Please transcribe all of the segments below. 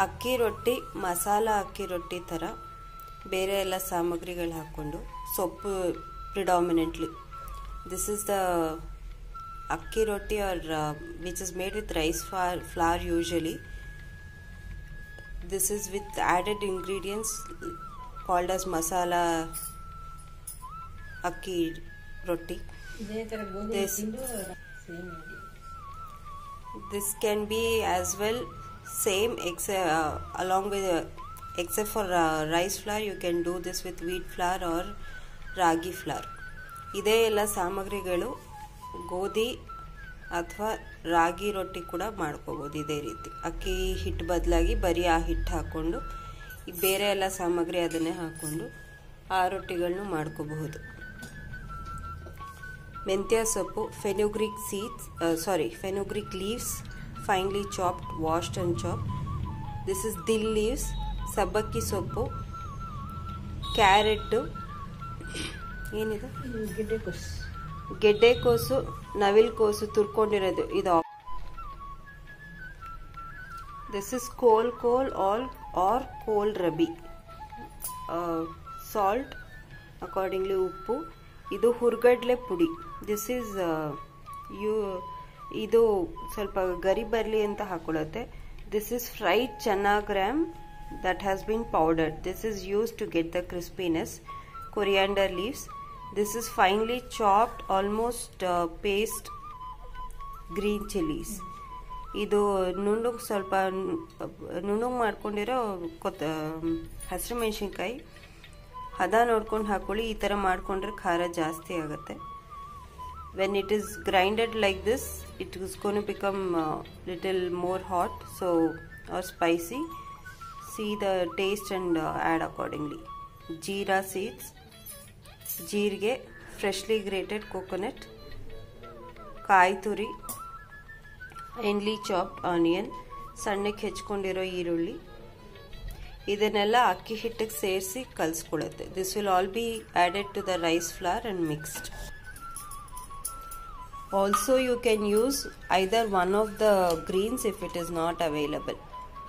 ಅಕ್ಕಿ ರೊಟ್ಟಿ ಮಸಾಲ ಅಕ್ಕಿ ರೊಟ್ಟಿ ಥರ ಬೇರೆ ಎಲ್ಲ ಸಾಮಗ್ರಿಗಳು ಹಾಕ್ಕೊಂಡು ಸೊಪ್ಪು predominantly. This is the akki roti are which is made with rice flour usually. This is with added ingredients called as masala akki roti. This can be as well same along with except for rice flour you can do this with wheat flour or ragi flour. ಇದೇ ಎಲ್ಲ ಸಾಮಗ್ರಿಗಳು ಗೋಧಿ ಅಥವಾ ರಾಗಿ ರೊಟ್ಟಿ ಕೂಡ ಮಾಡ್ಕೋಬೋದು. ಇದೇ ರೀತಿ ಅಕ್ಕಿ ಹಿಟ್ಟು ಬದಲಾಗಿ ಬರೀ ಆ ಹಿಟ್ಟು ಹಾಕ್ಕೊಂಡು ಬೇರೆ ಎಲ್ಲ ಸಾಮಗ್ರಿ ಅದನ್ನೇ ಹಾಕ್ಕೊಂಡು ಆ ರೊಟ್ಟಿಗಳನ್ನ ಮಾಡ್ಕೋಬಹುದು. ಮೆಂತ್ಯ ಸೊಪ್ಪು, fenugreek leaves finely chopped, washed and chopped. This is dill leaves. ಸಬ್ಬಕ್ಕಿ ಸೊಪ್ಪು, ಕ್ಯಾರೆಟ್, ಏನಿದೆ ಗೆಡ್ಡೆಕೋಸು, ನವಿಲುಕೋಸು ತುರ್ಕೊಂಡಿರೋದು ಇದು. ದಿಸ್ ಇಸ್ ಕೋಲ್ ಆರ್ ಕೋಲ್ ರಬಿ. ಸಾಲ್ಟ್ ಅಕಾರ್ಡಿಂಗ್ಲಿ, ಉಪ್ಪು. ಇದು ಹುರ್ಗಡ್ಲೆ ಪುಡಿ. ದಿಸ್ ಈಸ್ ಇದು ಸ್ವಲ್ಪ ಗರಿ ಬರಲಿ ಅಂತ ಹಾಕೊಳ್ಳುತ್ತೆ. This is fried chana gram that has been powdered. This is used to get the crispiness. Coriander leaves. This is finely chopped almost paste green chilies. ಇದು ನುಣ್ಣಗೆ ಸ್ವಲ್ಪ ನುಣ್ಣಗೆ ಮಾಡ್ಕೊಂಡಿರೋ ಹಸಿರು ಮೆಣಸಿನ್ಕಾಯಿ. ಹದ ನೋಡ್ಕೊಂಡು ಹಾಕೊಳ್ಳಿ. ಈ ಥರ ಮಾಡ್ಕೊಂಡ್ರೆ ಖಾರ ಜಾಸ್ತಿ ಆಗುತ್ತೆ. when it is grinded like this it is going to become little more hot or spicy. See the taste and add accordingly. Jeera seeds, jeerige, freshly grated coconut, kai turi, finely chopped onion, ಸಣ್ಣಕ್ಕೆ ಹೆಚ್ಚಿಕೊಂಡಿರೋ ಈರುಳ್ಳಿ. ಇದನ್ನೆಲ್ಲ ಅಕ್ಕಿ ಹಿಟ್ಟಿಗೆ ಸೇರಿಸಿ ಕಲಿಸ್ಕೊಳ್ಳುತ್ತೆ. This will all be added to the rice flour and mixed. Also you can use either one of the greens if it is not available.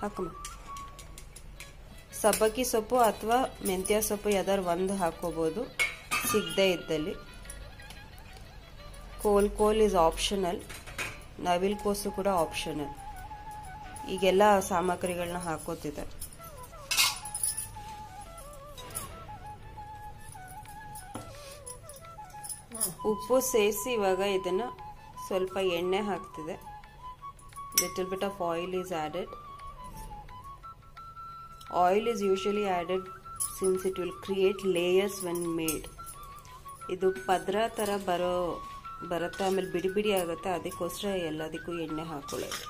ಹಾಕಮ್ಮ. ಸಬ್ಬಕ್ಕಿ ಸೊಪ್ಪು ಅಥವಾ ಮೆಂತ್ಯ ಸೊಪ್ಪು ಯಾವ್ದಾರು ಒಂದು ಹಾಕೋಬಹುದು ಸಿಗದೆ ಇದ್ದಲ್ಲಿ. ಕೋಲ್ ಇಸ್ ಆಪ್ಷನಲ್. ನವಿಲುಕೋಸು ಕೂಡ ಆಪ್ಷನಲ್. ಈಗೆಲ್ಲ ಸಾಮಗ್ರಿಗಳನ್ನ ಹಾಕೋತಿದ್ದಾರೆ. ಉಪ್ಪು ಸೇರಿಸಿ ಇವಾಗ ಇದನ್ನ ಸ್ವಲ್ಪ ಎಣ್ಣೆ ಹಾಕ್ತಿದೆ. Little bit of oil is added. Oil is usually added since it will create layers when made. ಇದು ಪದ್ರ ಥರ ಬರುತ್ತೆ, ಆಮೇಲೆ ಬಿಡಿ ಬಿಡಿ ಆಗುತ್ತೆ. ಅದಕ್ಕೋಸ್ಕರ ಎಲ್ಲದಕ್ಕೂ ಎಣ್ಣೆ ಹಾಕೊಳ್ಳೋದು.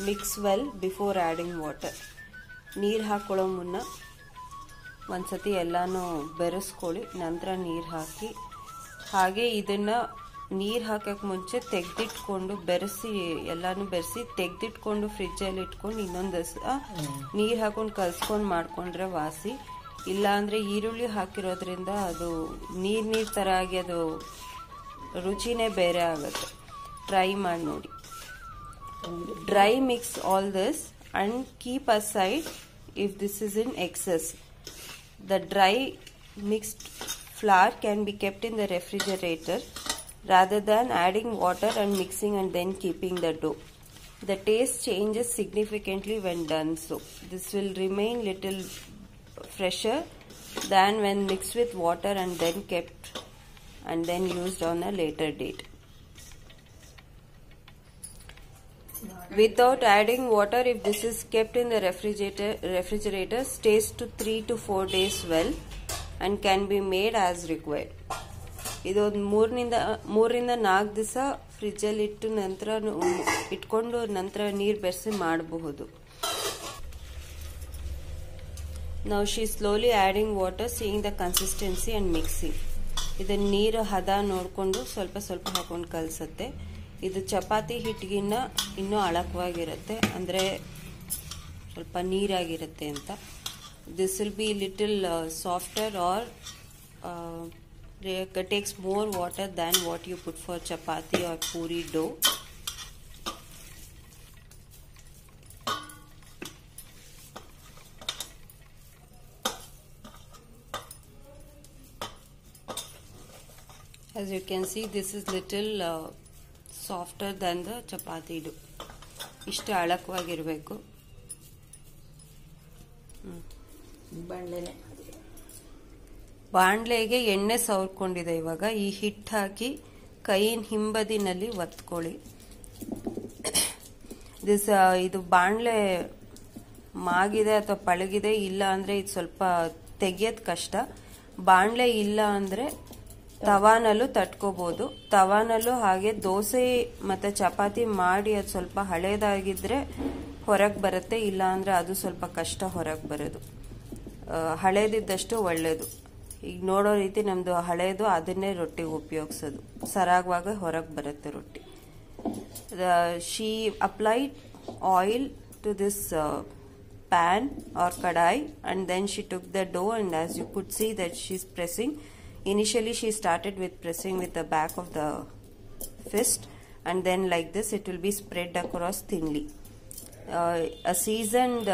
Mix well before adding water. ನೀರು ಹಾಕೊಳ್ಳೋ ಮುನ್ನ ಒಂದ್ಸತಿ ಎಲ್ಲನೂ ಬೆರೆಸ್ಕೊಳ್ಳಿ, ನಂತರ ನೀರು ಹಾಕಿ. ಹಾಗೆ ಇದನ್ನು ನೀರು ಹಾಕಕ್ಕೆ ಮುಂಚೆ ತೆಗೆದಿಟ್ಕೊಂಡು ಎಲ್ಲಾನು ಬೆರೆಸಿ ತೆಗೆದಿಟ್ಕೊಂಡು ಫ್ರಿಜ್ಜಲ್ಲಿ ಇಟ್ಕೊಂಡು ಇನ್ನೊಂದು ದಿವಸ ನೀರು ಹಾಕೊಂಡು ಕಲ್ಸ್ಕೊಂಡು ಮಾಡ್ಕೊಂಡ್ರೆ ವಾಸಿ. ಇಲ್ಲ ಅಂದರೆ ಈರುಳ್ಳಿ ಹಾಕಿರೋದ್ರಿಂದ ಅದು ನೀರು ಥರ ಆಗಿ ಅದು ರುಚಿನೇ ಬೇರೆ ಆಗುತ್ತೆ. ಟ್ರೈ ಮಾಡಿ ನೋಡಿ. Dry mix all this and keep aside if this is in excess. The dry mixed flour can be kept in the refrigerator rather than adding water and mixing and then keeping the dough. The taste changes significantly when done so. This will remain little fresher than when mixed with water and then kept and then used on a later date. Without adding water, if this is kept in the refrigerator stays to 3 to 4 days well and can be made as required. ಇದು ಒಂದು 3 to 4 ದಿವಸ ಫ್ರಿಜ್ಜಲ್ಲಿ ಇಟ್ಕೊಂಡು ನಂತರ ನೀರು ಬೆರೆಸಿ ಮಾಡಬಹುದು. Now she is slowly adding water, seeing the consistency and mixing. ಇದನ್ನ ನೀರು ಹದ ನೋಡಿಕೊಂಡು ಸ್ವಲ್ಪ ಸ್ವಲ್ಪ ಹಾಕೊಂಡು ಕಲಸುತ್ತೆ. ಇದು ಚಪಾತಿ ಹಿಟ್ಟಿಗಿನ್ನ ಇನ್ನೂ ಅಳಕವಾಗಿರುತ್ತೆ, ಅಂದರೆ ಸ್ವಲ್ಪ ನೀರಾಗಿರುತ್ತೆ ಅಂತ. This will be little softer or takes more water than what you put for chapati or puri dough. As you can see, this is little softer than the chapati dough. ಇಷ್ಟು ಅಳಕವಾಗಿರಬೇಕು. ಬಾಣಲೆಗೆ ಎಣ್ಣೆ ಸವರ್ಕೊಂಡಿದೆ. ಇವಾಗ ಈ ಹಿಟ್ಟು ಹಾಕಿ ಕೈಯಿನ ಹಿಂಬದಿನಲ್ಲಿ ಒತ್ಕೊಳ್ಳಿ. ಇದು ಬಾಣಲೆ ಮಾಗಿದೆ ಅಥವಾ ಪಳಗಿದೆ ಇಲ್ಲ ಅಂದ್ರೆ ಇದು ಸ್ವಲ್ಪ ತೆಗಿಯೋದು ಕಷ್ಟ. ಬಾಣಲೆ ಇಲ್ಲ ಅಂದ್ರೆ ತವಾನಲ್ಲೂ ತಟ್ಕೋಬಹುದು. ತವಾನಲ್ಲೂ ಹಾಗೆ ದೋಸೆ ಮತ್ತೆ ಚಪಾತಿ ಮಾಡಿ ಅದು ಸ್ವಲ್ಪ ಹಳೇದಾಗಿದ್ರೆ ಹೊರಗೆ ಬರುತ್ತೆ, ಇಲ್ಲ ಅಂದ್ರೆ ಅದು ಸ್ವಲ್ಪ ಕಷ್ಟ ಹೊರಗೆ ಬರೋದು. ಹಳೇದಿದ್ದಷ್ಟು ಒಳ್ಳೇದು. ಈಗ ನೋಡೋ ರೀತಿ ನಮ್ದು ಹಳೇದು, ಅದನ್ನೇ ರೊಟ್ಟಿಗೆ ಉಪಯೋಗಿಸೋದು. ಸರಾಗವಾಗ ಹೊರಗೆ ಬರುತ್ತೆ ರೊಟ್ಟಿ. She applied oil to this pan or kadai, and then she took the dough, and as you could see that she's pressing. Initially she started with pressing with the back of the fist, and then like this it will be spread across thinly. A seasoned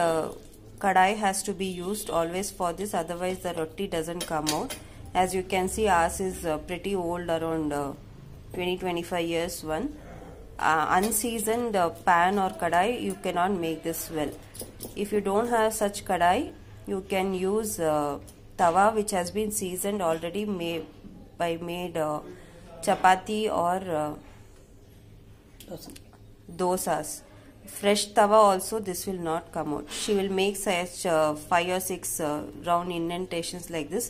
kadai has to be used always for this, otherwise the roti doesn't come out. As you can see, ours is pretty old, around 20-25 years one. Unseasoned pan or kadai, you cannot make this well. If you don't have such kadai, you can use tawa which has been seasoned already, made chapati or dosas. Fresh tawa also, this will not come out. She will make such 5 or 6 round indentations like this,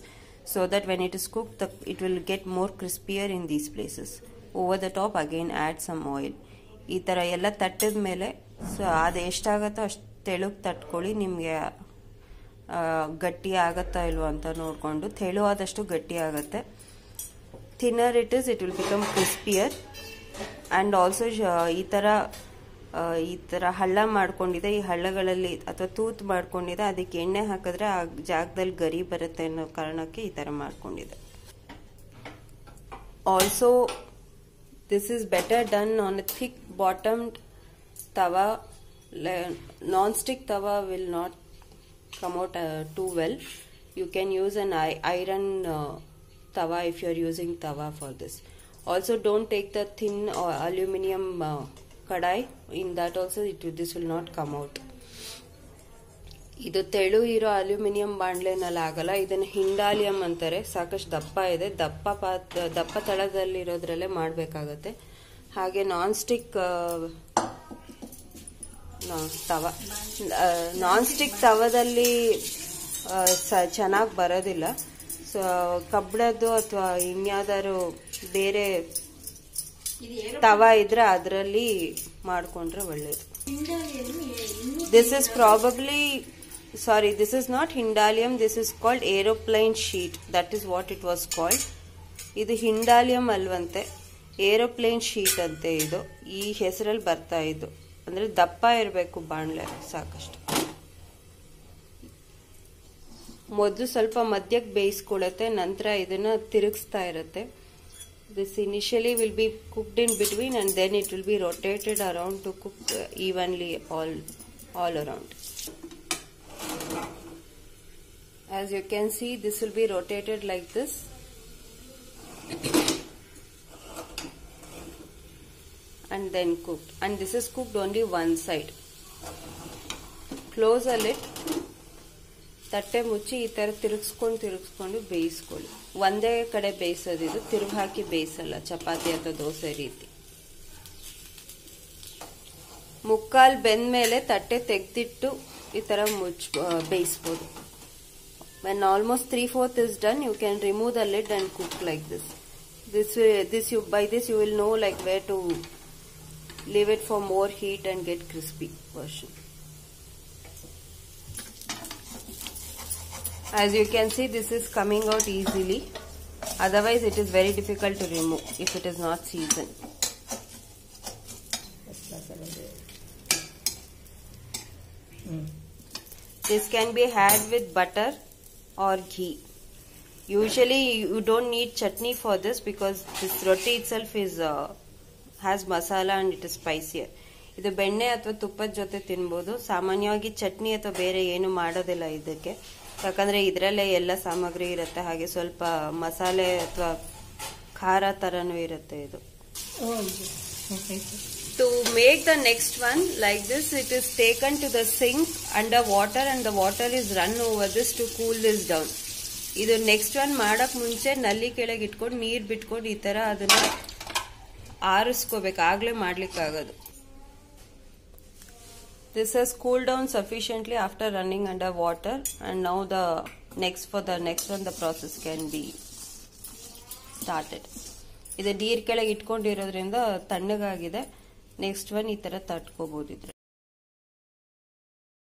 so that when it is cooked, it will get more crispier in these places. Over the top again add some oil. ಈ ಥರ ಎಲ್ಲ ತಟ್ಟಿದ ಮೇಲೆ ಅದು ಎಷ್ಟಾಗತ್ತೋ ಅಷ್ಟು ತೆಳುಗೆ ತಟ್ಕೊಳ್ಳಿ. ನಿಮಗೆ ಗಟ್ಟಿ ಆಗತ್ತಾ ಇಲ್ವೋ ಅಂತ ನೋಡಿಕೊಂಡು. ತೆಳುವಾದಷ್ಟು ಗಟ್ಟಿ ಆಗುತ್ತೆ. Thinner it will become crispier. And also ಈ ಥರ ಹಳ್ಳ ಮಾಡ್ಕೊಂಡಿದೆ. ಈ ಹಳ್ಳಗಳಲ್ಲಿ ಅಥವಾ ತೂತು ಮಾಡ್ಕೊಂಡಿದೆ, ಅದಕ್ಕೆ ಎಣ್ಣೆ ಹಾಕಿದ್ರೆ ಆ ಜಾಗದಲ್ಲಿ ಗರಿ ಬರುತ್ತೆ ಅನ್ನೋ ಕಾರಣಕ್ಕೆ ಈ ಥರ ಮಾಡ್ಕೊಂಡಿದೆ. Also this is better done on a thick bottomed tawa. Non-stick tawa will not come out too well. You can use an iron tawa if you are using tawa for this. Also don't take the thin or aluminum kadai. In that also this will not come out. ಇದು ತೆಳು ಇರೋ aluminium ಬಾಂಡ್ಲೆನಲ್ಲಿ ಆಗಲ್ಲ. ಇದನ್ನ ಹಿಂಡಾಲಿಯಂ ಅಂತಾರೆ. ಸಾಕಷ್ಟು ದಪ್ಪ ಇದೆ. ದಪ್ಪ ತಳದಲ್ಲಿರೋದ್ರಲ್ಲೇ ಮಾಡಬೇಕಾಗತ್ತೆ. ಹಾಗೆ ನಾನ್ ಸ್ಟಿಕ್ ತವದಲ್ಲಿ ಚೆನ್ನಾಗಿ ಬರೋದಿಲ್ಲ. ಸೊ ಕಬ್ಬಣದ್ದು ಅಥವಾ ಇನ್ಯಾವುದಾದ್ರು ಬೇರೆ ತವ ಇದ್ರೆ ಅದರಲ್ಲಿ ಮಾಡ್ಕೊಂಡ್ರೆ ಒಳ್ಳೇದು. This is probably, sorry, this is not Hindalium, this is called aeroplane sheet. That is what it was called. ಇದು ಹಿಂಡಾಲಿಯಂ ಅಲ್ವಂತೆ, ಏರೋಪ್ಲೇನ್ ಶೀಟ್ ಅಂತೆ. ಇದು ಈ ಹೆಸರಲ್ಲಿ ಬರ್ತಾ ಇದ್ದು. ಅಂದ್ರೆ ದಪ್ಪ ಇರಬೇಕು ಬಾಣಲೆ ಸಾಕಷ್ಟು. ಮೊದಲು ಸ್ವಲ್ಪ ಮಧ್ಯಕ್ಕೆ ಬೇಯಿಸ್ಕೊಳ್ಳುತ್ತೆ, ನಂತರ ಇದನ್ನ ತಿರುಗಿಸ್ತಾ ಇರುತ್ತೆ. This initially will be cooked in between, and then it will be rotated around to cook evenly all around. As you can see, this will be rotated like this. And then cooked. And this is cooked only one side. Close a lid. ತಟ್ಟೆ ಮುಚ್ಚಿ ಈ ತರ ತಿರುಗಿಸ್ಕೊಂಡು ಬೇಯಿಸ್ಕೊಳ್ಳಿ. ಒಂದೇ ಕಡೆ ಬೇಯಿಸೋದು, ಇದು ತಿರುಗಿ ಹಾಕಿ ಬೇಯಿಸಲ್ಲ ಚಪಾತಿ ಅಥವಾ ದೋಸೆ ರೀತಿ. ಮುಕ್ಕಾಲ್ ಬೆಂದ ಮೇಲೆ ತಟ್ಟೆ ತೆಗೆದಿಟ್ಟು ಈ ತರ ಬೇಯಿಸಬಹುದು. When almost 3/4 is done, you can remove the lid and cook like this. By this you will know like where to leave it for more heat and get crispy version. As you can see, this is coming out easily. Otherwise, it is very difficult to remove if it is not seasoned. This can be had with butter or ghee. Usually, you don't need chutney for this because this roti itself has masala and it is spicier. ಇದು ಬೆಣ್ಣೆ ಅಥವಾ ತುಪ್ಪದ ಜೊತೆ ತಿನ್ಬೋದು. ಸಾಮಾನ್ಯವಾಗಿ ಚಟ್ನಿ ಅಥವಾ ಬೇರೆ ಏನು ಮಾಡೋದಿಲ್ಲ ಇದಕ್ಕೆ, ಯಾಕಂದ್ರೆ ಇದರಲ್ಲೇ ಎಲ್ಲ ಸಾಮಗ್ರಿ ಇರುತ್ತೆ. ಹಾಗೆ ಸ್ವಲ್ಪ ಮಸಾಲೆ ಅಥವಾ ಖಾರ ತರನೂ ಇರುತ್ತೆ ಇದು. To make the next one like this, it is taken to the sink under water and the water is run over this to cool this down. ಇದು ನೆಕ್ಸ್ಟ್ ಒನ್ ಮಾಡಕ್ ಮುಂಚೆ ನಲ್ಲಿ ಕೆಳಗೆ ಇಟ್ಕೊಂಡು ನೀರ್ ಬಿಟ್ಕೊಂಡು ಈ ತರ ಅದನ್ನ ಆರಿಸ್ಕೋಬೇಕು, ಆಗ್ಲೇ ಮಾಡ್ಲಿಕ್ಕೆ ಆಗೋದು. This has cooled down sufficiently after running under water, and now for the next one the process can be started. ಇದು ನೀರ್ ಕೆಳಗೆ ಇಟ್ಕೊಂಡಿರೋದ್ರಿಂದ ತಣ್ಣಗಾಗಿದೆ. ನೆಕ್ಸ್ಟ್ ಒನ್ ಈ ತರ ತಟ್ಕೋಬಹುದು. ಇದ್ರೆ